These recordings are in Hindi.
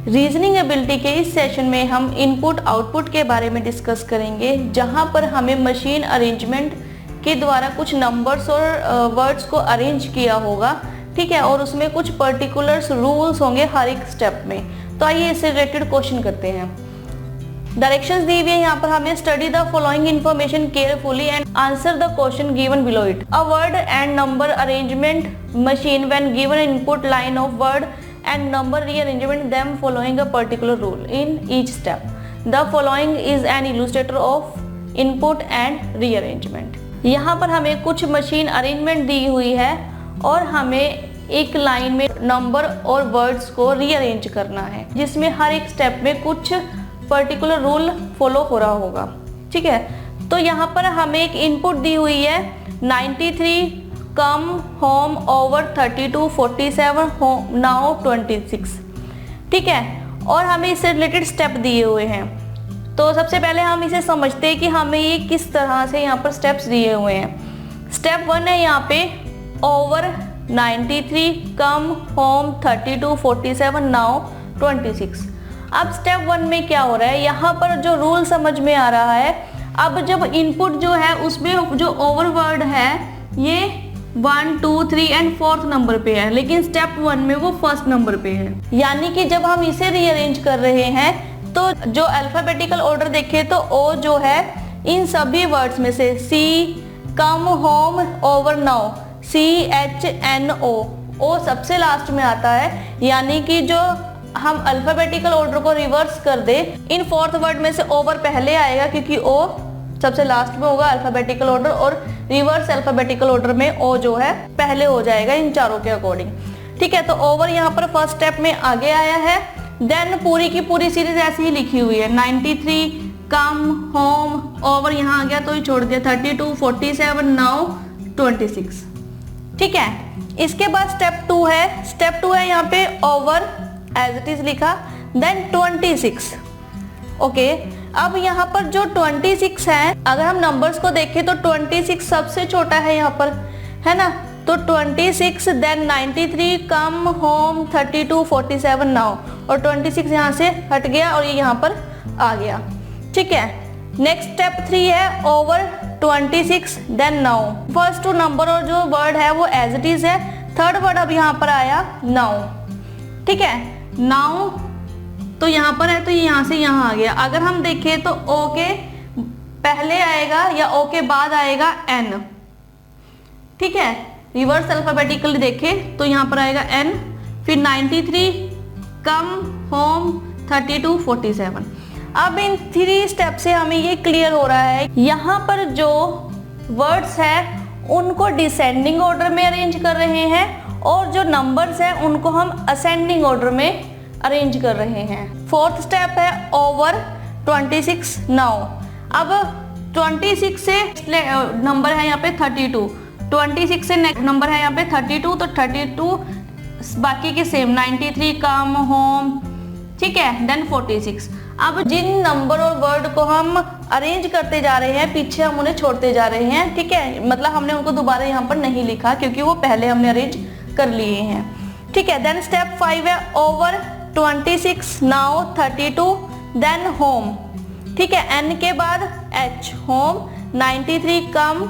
रीजनिंग एबिलिटी के इस सेशन में हम इनपुट आउटपुट के बारे में डिस्कस करेंगे, जहां पर हमें मशीन अरेंजमेंट के द्वारा कुछ नंबर्स और वर्ड्स को अरेंज किया होगा, ठीक है, और उसमें कुछ पर्टिकुलर रूल्स होंगे हर एक स्टेप में। तो आइए इससे रिलेटेड क्वेश्चन करते हैं। डायरेक्शंस दी हुई है यहाँ पर हमें, study the following information carefully and answer the question given below it. A word and number arrangement machine when given input line of word and number rearrangement them following a particular rule in each step. The following is an illustrator of input and rearrangement. यहाँ पर हमें कुछ मशीन अरेंजमेंट दी हुई है और हमें एक लाइन में नंबर और वर्ड्स को रीअरेंज करना है, जिसमें हर एक स्टेप में कुछ पर्टिकुलर रूल फॉलो हो रहा होगा, ठीक है। तो यहाँ पर हमें एक इनपुट दी हुई है 93 कम होम ओवर 32 47 होम नाउ 26, ठीक है, और हमें इससे रिलेटेड स्टेप दिए हुए हैं। तो सबसे पहले हम इसे समझते हैं कि हमें ये किस तरह से यहाँ पर स्टेप्स दिए हुए हैं। स्टेप 1 है यहाँ पे ओवर 93 कम होम 32 47 नाउ 26। अब स्टेप 1 में क्या हो रहा है, यहाँ पर जो रूल समझ में आ रहा है, अब जब इनपुट जो है उसमें जो ओवर वर्ड है ये 1 2 3 एंड 4th नंबर पे है, लेकिन स्टेप 1 में वो 1st नंबर पे है। यानी कि जब हम इसे रीअरेंज कर रहे हैं तो जो अल्फाबेटिकल ऑर्डर देखे तो ओ जो है इन सभी वर्ड्स में से C come home over now CHNO O सबसे लास्ट में आता है। यानी कि जो हम अल्फाबेटिकल ऑर्डर को रिवर्स कर दे, इन 4th वर्ड में से ओवर पहले आएगा क्योंकि ओ सबसे लास्ट में होगा अल्फाबेटिकल ऑर्डर, और रिवर्स अल्फाबेटिकल ऑर्डर में ओ जो है पहले हो जाएगा इन चारों के अकॉर्डिंग, ठीक है। तो ओवर यहाँ पर फर्स्ट स्टेप में आगे आया है। देन पूरी की पूरी सीरीज ऐसी ही लिखी हुई है, 93 कम होम ओवर यहाँ आ गया तो ये छोड़ दिया 32 47 नाउ 26, ठीक है। इसके बाद स्टेप 2 है। स्टेप 2 है यहाँ पे ओवर एज इट इज लिखा, देन 26, ओके। अब यहाँ पर जो 26 है, अगर हम नंबर्स को देखें तो 26 सबसे छोटा है यहाँ पर, है ना। तो 26 देन 93 कम होम 32 47 नाउ, और 26 यहाँ से हट गया और ये यहाँ पर आ गया, ठीक है। नेक्स्ट स्टेप 3 है over 26 then now. First two number और जो वर्ड है वो एज इट इज है, थर्ड वर्ड अब यहाँ पर आया नाउ, ठीक है। नाउ तो यहाँ पर है तो ये यहाँ से यहाँ आ गया। अगर हम देखें तो ओ के पहले आएगा या ओ के बाद आएगा एन, ठीक है। रिवर्स अल्फाबेटिकली देखें तो यहाँ पर आएगा एन, फिर 93 कम होम 32 47। अब इन 3 स्टेप से हमें ये क्लियर हो रहा है, यहाँ पर जो वर्ड्स है उनको डिसेंडिंग ऑर्डर में अरेंज कर रहे हैं और जो नंबर्स है उनको हम असेंडिंग ऑर्डर में अरेंज कर रहे हैं। 4th स्टेप है ओवर 26 नाउ। अब 26 से नंबर है यहाँ पे 32, 26 से नंबर है यहाँ पे 32, तो 32 बाकी के सेम 93 कम होम, ठीक है, देन 46। अब जिन नंबर और वर्ड को हम अरेंज करते जा रहे हैं पीछे हम उन्हें छोड़ते जा रहे हैं, ठीक है, मतलब हमने उनको दोबारा यहाँ पर नहीं लिखा क्योंकि वो पहले हमने अरेंज कर लिए हैं, ठीक है। देन स्टेप 5 है ओवर 26 नाउ 32 देन होम, ठीक है, एन के बाद एच होम 93 कम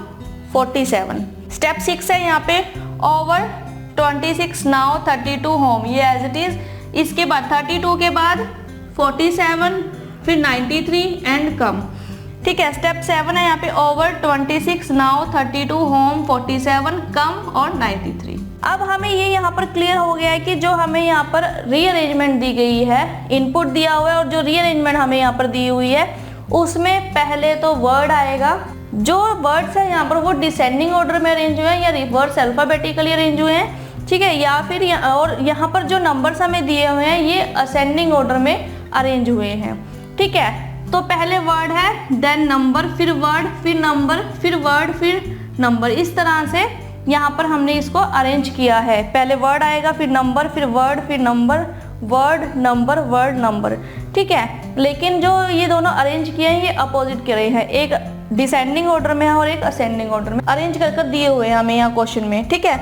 47। स्टेप 6 है यहाँ पे ओवर 26 नाउ 32 होम, ये एज इट इज। इसके बाद 32 के बाद 47 फिर 93 एंड कम, ठीक है। स्टेप 7 है यहाँ पे ओवर 26 नाउ 32 होम 47 कम और 93। अब हमें ये यहाँ पर क्लियर हो गया है कि जो हमें यहाँ पर रीअरेंजमेंट दी गई है, इनपुट दिया हुआ है और जो रीअरेंजमेंट हमें यहाँ पर दी हुई है उसमें पहले तो वर्ड आएगा। जो वर्ड्स है यहाँ पर वो डिसेंडिंग ऑर्डर में अरेंज हुए हैं या रिवर्स अल्फाबेटिकली अरेंज हुए हैं, ठीक है, या फिर और यहाँ पर जो नंबर्स हमें दिए हुए हैं ये असेंडिंग ऑर्डर में अरेंज हुए हैं, ठीक है। तो पहले वर्ड है देन नंबर, फिर वर्ड, फिर नंबर, फिर वर्ड, फिर नंबर, इस तरह से यहाँ पर हमने इसको अरेंज किया है। पहले वर्ड आएगा, फिर नंबर, फिर वर्ड, फिर number, word number, word number, ठीक है। लेकिन जो ये दोनों अरेंज किए हैं ये अपोजिट किए रहे हैं, एक डिसेंडिंग ऑर्डर में है और एक असेंडिंग ऑर्डर में अरेंज कर दिए हुए हैं हमें यहाँ क्वेश्चन में, ठीक है।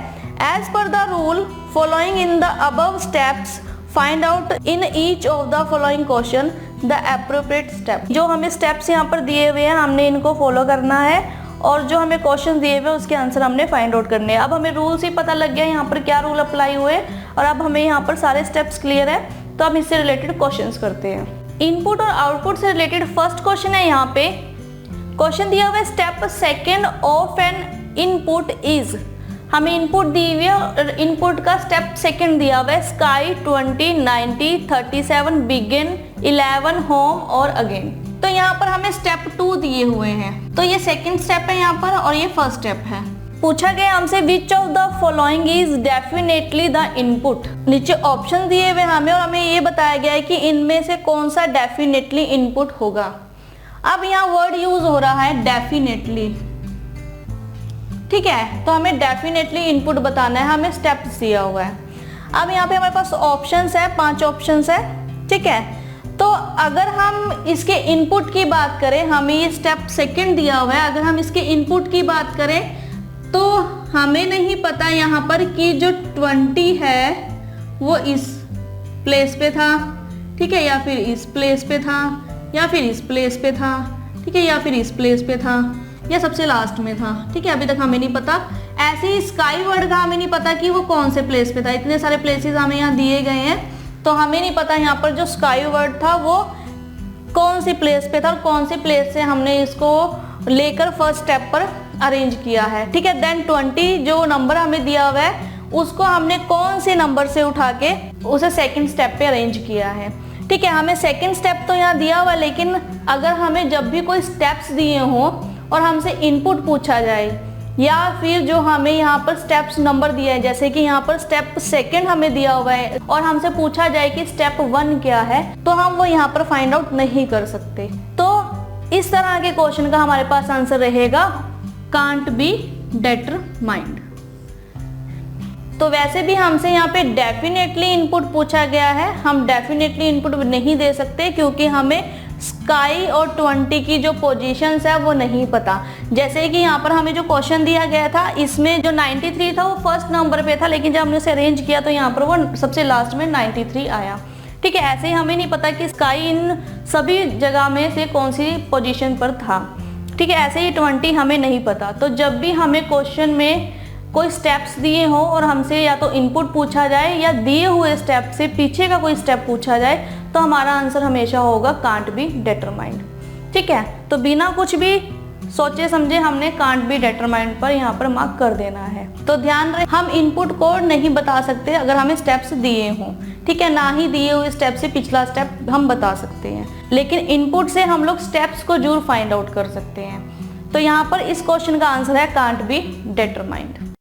As per the rule following in the above steps find out in each of the following question the appropriate step. जो हमें स्टेप्स यहाँ पर दिए हुए हैं हमने इनको फॉलो करना है और जो हमें क्वेश्चन दिए हुए हैं उसके आंसर हमने फाइंड आउट करने हैं। अब हमें रूल्स ही पता लग गया यहाँ पर क्या रूल अप्लाई हुए और अब हमें यहाँ पर सारे स्टेप्स क्लियर है, तो हम इससे रिलेटेड क्वेश्चंस करते हैं। इनपुट और आउटपुट से रिलेटेड फर्स्ट क्वेश्चन है, यहाँ पे क्वेश्चन दिया हुआ है step second of N input is. हमें इनपुट दी हुई है और इनपुट का स्टेप सेकंड दिया हुआ है स्काई 20 90 37 बिगिन 11 होम और अगेन। तो यहाँ पर हमें स्टेप 2 दिए हुए हैं, तो ये सेकंड स्टेप है यहाँ पर और ये फर्स्ट स्टेप है। पूछा गया हमसे which of the following is definitely the input. नीचे ऑप्शन दिए हुए हमें और हमें ये बताया गया है कि इनमें से कौन सा डेफिनेटली इनपुट होगा। अब यहाँ वर्ड यूज हो रहा है डेफिनेटली, ठीक है, तो हमें डेफिनेटली इनपुट बताना है, हमें स्टेप्स दिया हुआ है। अब यहाँ पे हमारे पास ऑप्शंस है, 5 ऑप्शंस है, ठीक है। तो अगर हम इसके इनपुट की बात करें, हमें ये स्टेप सेकंड दिया हुआ है, अगर हम इसके इनपुट की बात करें तो हमें नहीं पता यहाँ पर कि जो 20 है वो इस प्लेस पे था, ठीक है, या फिर इस प्लेस पे था, या फिर इस प्लेस पे था, ठीक है, या फिर इस प्लेस पे था, या सबसे लास्ट में था, ठीक है, अभी तक हमें नहीं पता। ऐसे ही स्काई वर्ड का हमें नहीं पता कि वो कौन से प्लेस पे था। इतने सारे प्लेसेस हमें यहाँ दिए गए हैं, तो हमें नहीं पता यहाँ पर जो स्काई वर्ड था वो कौन सी प्लेस पे था और कौन सी प्लेस से हमने इसको लेकर फर्स्ट स्टेप पर अरेंज किया है, ठीक है। देन 20 जो नंबर हमें दिया हुआ है उसको हमने कौन से नंबर से उठा के उसे सेकंड स्टेप पे अरेंज किया है, ठीक है। हमें सेकंड स्टेप तो यहाँ दिया हुआ है, लेकिन अगर हमें जब भी कोई स्टेप्स दिए हों और हमसे इनपुट पूछा जाए या फिर जो हमें यहाँ पर स्टेप्स नंबर दिया है, जैसे कि यहाँ पर स्टेप सेकंड हमें दिया हुआ है और हमसे पूछा जाए कि स्टेप 1 क्या है, तो हम वो यहाँ पर फाइंड आउट नहीं कर सकते। तो इस तरह के क्वेश्चन का हमारे पास आंसर रहेगा कांट बी डिटरमाइंड। तो वैसे भी हमसे यहाँ पे डेफिनेटली इनपुट पूछा गया है, हम डेफिनेटली इनपुट नहीं दे सकते क्योंकि हमें स्काई और 20 की जो पोजीशंस है वो नहीं पता। जैसे कि यहाँ पर हमें जो क्वेश्चन दिया गया था इसमें जो 93 था वो फर्स्ट नंबर पे था, लेकिन जब हमने उसे अरेंज किया तो यहाँ पर वो सबसे लास्ट में 93 आया, ठीक है। ऐसे ही हमें नहीं पता कि स्काई इन सभी जगह में से कौन सी पोजीशन पर था, ठीक है। ऐसे ही 20 हमें नहीं पता। तो जब भी हमें क्वेश्चन में कोई स्टेप्स दिए हो और हमसे या तो इनपुट पूछा जाए या दिए हुए स्टेप से पीछे का कोई स्टेप पूछा जाए तो हमारा आंसर हमेशा होगा कांट बी डिटरमाइंड, ठीक है। तो बिना कुछ भी सोचे समझे हमने कांट बी डिटरमाइंड पर यहाँ पर मार्क कर देना है। तो ध्यान रहे हम इनपुट को नहीं बता सकते अगर हमें स्टेप्स दिए हों, ठीक है, ना ही दिए हुए स्टेप से पिछला स्टेप हम बता सकते हैं, लेकिन इनपुट से हम लोग स्टेप्स को जरूर फाइंड आउट कर सकते हैं। तो यहाँ पर इस क्वेश्चन का आंसर है कांट बी डिटरमाइंड।